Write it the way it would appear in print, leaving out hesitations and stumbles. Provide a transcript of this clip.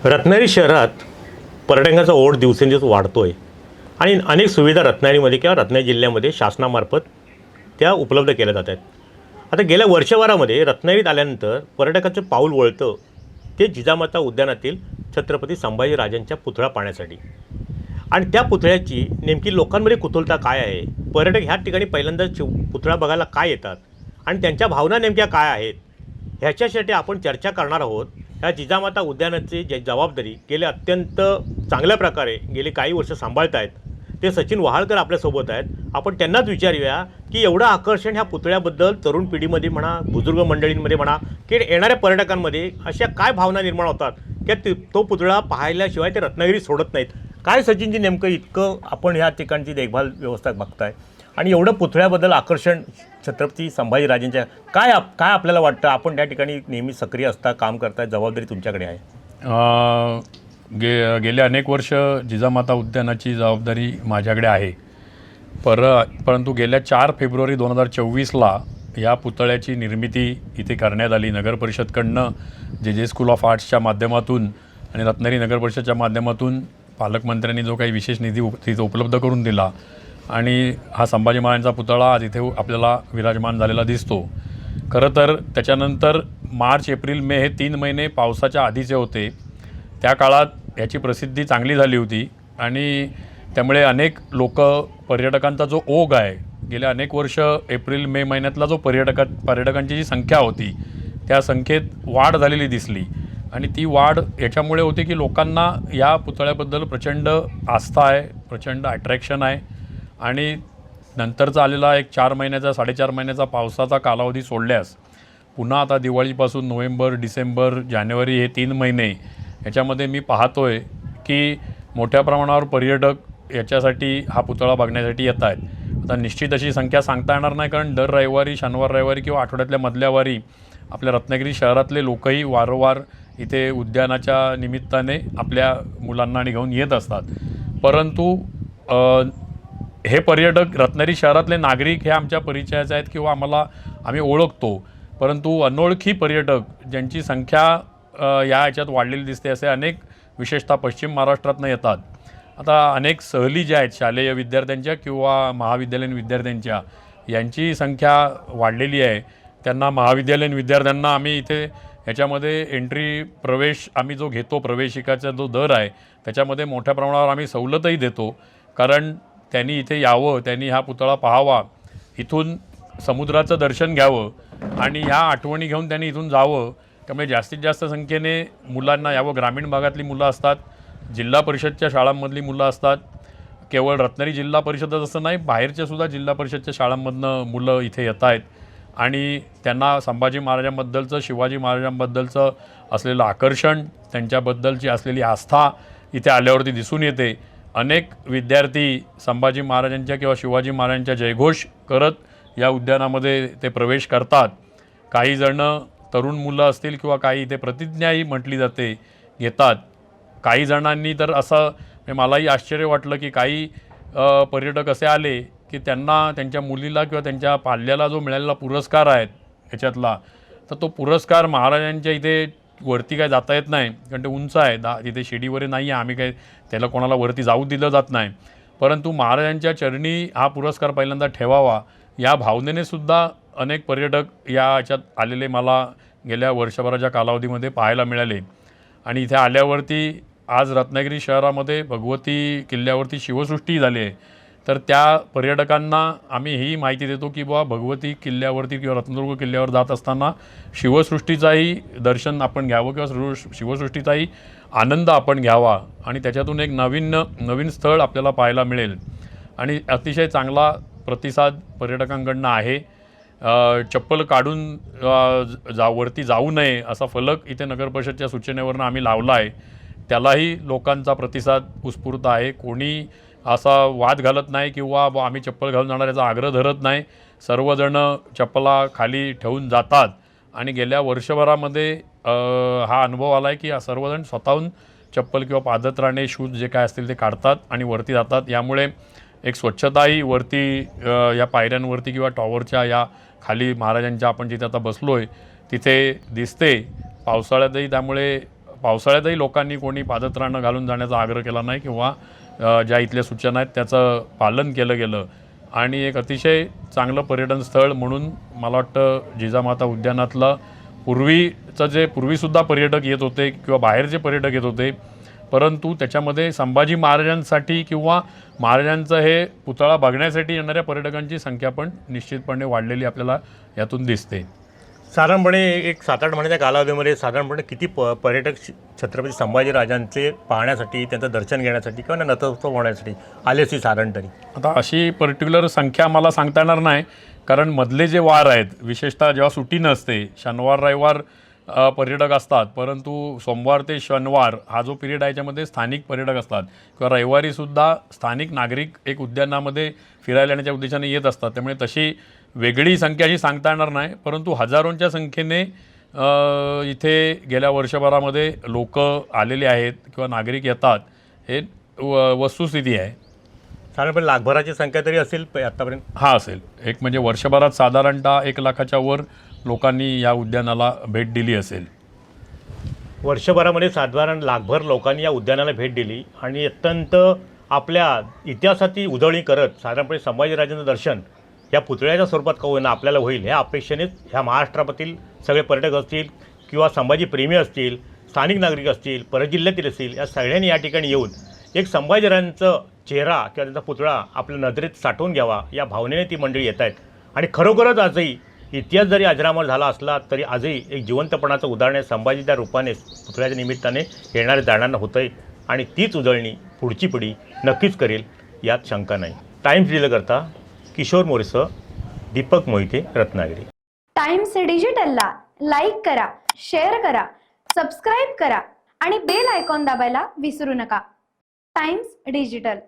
रत्नागिरी शहरात पर्यटकांचा ओढ दिवसेंदिवस वाढतो आहे आणि अनेक सुविधा रत्नागिरीमध्ये किंवा रत्नागिरी जिल्ह्यामध्ये शासनामार्फत त्या उपलब्ध केल्या जात आहेत. आता गेल्या वर्षभरामध्ये रत्नागिरीत आल्यानंतर पर्यटकाचं पाऊल वळतं ते जिजामाता उद्यानातील छत्रपती संभाजीराजांच्या पुतळा पाहण्यासाठी. आणि त्या पुतळ्याची नेमकी लोकांमध्ये कुतूहलता काय आहे, पर्यटक ह्या ठिकाणी पहिल्यांदा पुतळा बघायला काय येतात आणि त्यांच्या भावना नेमक्या काय आहेत, ह्याच्यासाठी आपण चर्चा करणार आहोत. ह्या जिजामाता उद्यानाची जबाबदारी गेले अत्यंत चांगल्या प्रकारे गेली काही वर्ष सांभाळत आहेत ते सचिन वहाळकर आपल्यासोबत आहेत. आपण त्यांनाच विचारूया की एवढं आकर्षण ह्या पुतळ्याबद्दल तरुण पिढीमध्ये म्हणा, बुजुर्ग मंडळींमध्ये म्हणा, की येणाऱ्या पर्यटकांमध्ये अशा काय भावना निर्माण होतात की तो पुतळा पाहिल्याशिवाय ते रत्नागिरी सोडत नाहीत. काय सचिनजी नेमकं इतकं आपण ह्या ठिकाणची देखभाल व्यवस्था बघताय आणि एवढं पुतळ्याबद्दल आकर्षण छत्रपती संभाजीराजांच्या काय आपल्याला वाटतं? आपण त्या ठिकाणी नेहमी सक्रिय असता, काम करताय, जबाबदारी तुमच्याकडे आहे. गेले अनेक वर्ष जिजामाता उद्यानाची जबाबदारी माझ्याकडे आहे. परंतु गेल्या 4 फेब्रुवारी 2024ला या पुतळ्याची निर्मिती इथे करण्यात आली. नगर परिषदकडनं जे स्कूल ऑफ आर्ट्सच्या माध्यमातून आणि रत्नागिरी नगर परिषदच्या माध्यमातून पालकमंत्र्यांनी जो काही विशेष निधी तिथे उपलब्ध करून दिला आणि हा संभाजी महाराजांचा पुतळा आज इथे आपल्याला विराजमान झालेला दिसतो. खरं तर त्याच्यानंतर मार्च, एप्रिल, मे हे 3 महिने पावसाच्या आधीचे होते. त्या काळात याची प्रसिद्धी चांगली झाली होती आणि त्यामुळे अनेक पर्यटकांचा जो ओघ आहे गेल्या अनेक वर्ष एप्रिल मे महिन्यातला जो पर्यटकांची जी संख्या होती त्या संख्येत वाढ झालेली दिसली. आणि ती वाढ याच्यामुळे होती की लोकांना या पुतळ्याबद्दल प्रचंड आस्था आहे, प्रचंड अट्रॅक्शन आहे. आणि नंतरचा आलेला एक 4 महिन्याचा 4.5 महिन्याचा पावसाचा कालावधी सोडल्यास पुन्हा आता दिवाळीपासून नोव्हेंबर, डिसेंबर, जानेवारी हे 3 महिने याच्यामध्ये मी पाहतोय की मोठ्या प्रमाणावर पर्यटक याच्यासाठी हा पुतळा बघण्यासाठी येत आहेत. आता निश्चित अशी संख्या सांगता येणार नाही, कारण दर रविवारी, शनिवार रविवारी किंवा आठवड्यातल्या मधल्या वारी आपल्या रत्नागिरी शहरातले लोकही वारंवार इथे उद्यानाच्या निमित्ताने आपल्या मुलांना घेऊन येत असतात. परंतु हे पर्यटक रत्नागिरी शहरातले नागरिक हे आमच्या परिचयाचे आहेत किंवा आम्ही ओळखतो. परंतु अनोळखी पर्यटक ज्यांची संख्या याच्यात वाढलेली दिसते असे अनेक विशेषतः पश्चिम महाराष्ट्रातून येतात. आता अनेक सहली ज्या आहेत शालेय विद्यार्थ्यांच्या किंवा महाविद्यालयीन विद्यार्थ्यांच्या यांची संख्या वाढलेली आहे. त्यांना महाविद्यालयीन विद्यार्थ्यांना आम्ही इथे याच्यामध्ये प्रवेश आम्ही जो घेतो, प्रवेशिकाचा जो दर आहे त्याच्यामध्ये मोठ्या प्रमाणावर आम्ही सवलतही देतो. कारण त्यांनी इथे यावं, त्यांनी हा पुतळा पाहावा, इथून समुद्राचं दर्शन घ्यावं आणि ह्या आठवणी घेऊन त्यांनी इथून जावं. त्यामुळे जास्तीत जास्त संख्येने मुलांना यावं. ग्रामीण भागातली मुलं असतात, जिल्हा परिषदच्या शाळांमधली मुलं असतात. केवळ रत्नागिरी जिल्हा परिषदच असं नाही, बाहेरच्यासुद्धा जिल्हा परिषदच्या शाळांमधनं मुलं इथे येत आहेत आणि त्यांना संभाजी महाराजांबद्दलचं, शिवाजी महाराजांबद्दलचं असलेलं आकर्षण, त्यांच्याबद्दलची असलेली आस्था इथे आल्यावरती दिसून येते. अनेक विद्यार्थी संभाजी महाराजांच्या किंवा शिवाजी महाराजांच्या जयघोष करत या उद्यानामध्ये ते प्रवेश करतात. काही जणं तरुण मुलं असतील किंवा काही इथे प्रतिज्ञाही म्हटली जाते घेतात. काही जणांनी तर असं मलाही आश्चर्य वाटलं की काही पर्यटक असे आले की त्यांना त्यांच्या मुलीला किंवा त्यांच्या पाल्याला जो मिळालेला पुरस्कार आहे ह्याच्यातला, तर तो पुरस्कार महाराजांच्या इथे वरती काय जाता येत नाही कारण ते उंच आहे, तिथे शिडीवर नाही आहे, आम्ही काय त्याला कोणाला वरती जाऊ दिलं जात नाही. परंतु महाराजांच्या चरणी हा पुरस्कार पहिल्यांदा ठेवावा या भावनेने सुद्धा अनेक पर्यटक याच्यात आलेले मला गेल्या वर्षभराच्या कालावधीमध्ये पाहायला मिळाले. आणि इथे आल्यावरती आज रत्नागिरी शहरामध्ये भगवती किल्ल्यावरती शिवसृष्टी झाली आहे. तर त्या पर्यटकांना आम्ही ही माहिती देतो की बुवा भगवती किल्ल्यावरती किंवा रत्नदुर्ग किल्ल्यावर जात असताना शिवसृष्टीचाही दर्शन आपण घ्यावं किंवा शिवसृष्टीचाही आनंद आपण घ्यावा आणि त्याच्यातून एक नवीन स्थळ आपल्याला पाहायला मिळेल. आणि अतिशय चांगला प्रतिसाद पर्यटकांकडनं आहे. चप्पल काढून वरती जाऊ नये असा फलक इथे नगर परिषदच्या सूचनेवरनं आम्ही लावला आहे. त्यालाही लोकांचा प्रतिसाद उत्स्फूर्त आहे. कोणी असा वाद घालत नाही किंवा आम्ही चप्पल घालून जाणार याचा आग्रह धरत नाही. सर्वजणं चप्पला खाली ठेवून जातात आणि गेल्या वर्षभरामध्ये हा अनुभव आला आहे की सर्वजण स्वतःहून चप्पल किंवा पादत्राणे, शूज जे काय असतील ते काढतात आणि वरती जातात. यामुळे एक स्वच्छताही वरती या पायऱ्यांवरती किंवा टॉवरच्या या खाली महाराजांच्या आपण जिथे आता बसलो आहे तिथे दिसते. पावसाळ्यातही त्यामुळे पावसाळ्यातही लोकांनी कोणी पादत्राणं घालून जाण्याचा आग्रह केला नाही किंवा ज्या इथल्या सूचना आहेत त्याचं पालन केलं गेलं आणि एक अतिशय चांगलं पर्यटन स्थळ म्हणून मला वाटतं जिजामाता उद्यानातलं पूर्वीसुद्धा पर्यटक येत होते किंवा बाहेरचे पर्यटक येत होते, परंतु त्याच्यामध्ये संभाजी महाराजांसाठी किंवा महाराजांचं हे पुतळा बघण्यासाठी येणाऱ्या पर्यटकांची संख्या पण निश्चितपणे वाढलेली आपल्याला यातून दिसते. साधारणपणे एक 7-8 महिन्याच्या कालावधीमध्ये साधारणपणे किती पर्यटक छत्रपती संभाजीराजांचे पाहण्यासाठी, त्यांचं दर्शन घेण्यासाठी किंवा नतमस्तक होण्यासाठी आले असतील साधारण तरी? आता अशी पर्टिक्युलर संख्या मला सांगता येणार नाही, कारण मधले जे वार आहेत विशेषतः जेव्हा सुट्टी नसते, शनिवार रविवार पर्यटक असतात, परंतु सोमवार ते शनिवार हा जो पिरियड आहे याच्यामध्ये स्थानिक पर्यटक असतात किंवा रविवारीसुद्धा स्थानिक नागरिक एक उद्यानामध्ये फिरायला येण्याच्या उद्देशाने येत असतात. त्यामुळे तशी वेगळी संख्या अशी सांगता येणार नाही, परंतु हजारोंच्या संख्येने इथे गेल्या वर्षभरामध्ये लोक आलेले आहेत किंवा नागरिक येतात, हे वस्तुस्थिती आहे. साधारणपणे लाखभराची संख्या तरी असेल आत्तापर्यंत? हा असेल. एक म्हणजे वर्षभरात साधारणतः 1 लाखाच्या वर लोकांनी या उद्यानाला भेट दिली असेल. वर्षभरामध्ये साधारण लाखभर लोकांनी या उद्यानाला भेट दिली आणि अत्यंत आपल्या इतिहासाची उजळणी करत साधारणपणे संभाजीराजांचं दर्शन या पुतळ्याच्या स्वरूपात का होईना आपल्याला होईल ह्या अपेक्षेनेच ह्या महाराष्ट्रातील सगळे पर्यटक असतील किंवा संभाजी प्रेमी असतील, स्थानिक नागरिक असतील, परजिल्ह्यातील असतील, या सगळ्यांनी या ठिकाणी येऊन एक संभाजीराजांचं चेहरा किंवा त्यांचा पुतळा आपल्या नजरेत साठवून घ्यावा या भावनेने ती मंडळी येत आहेत. आणि खरोखरच आजही इतिहास जरी अजरामर झाला असला तरी आजही एक जिवंतपणाचं उदाहरण संभाजीच्या रूपाने पुतळ्याच्या निमित्ताने येणाऱ्या जाणाऱ्यांना होतं आहे आणि तीच उजळणी पुढची पिढी नक्कीच करेल यात शंका नाही. टाइम्स डिजिटलकरता किशोर मोरेसह दीपक मोहिते, रत्नागिरी. टाइम्स डिजिटलला लाईक करा, शेअर करा, सबस्क्राईब करा आणि बेल आयकॉन दाबायला विसरू नका. Times digital.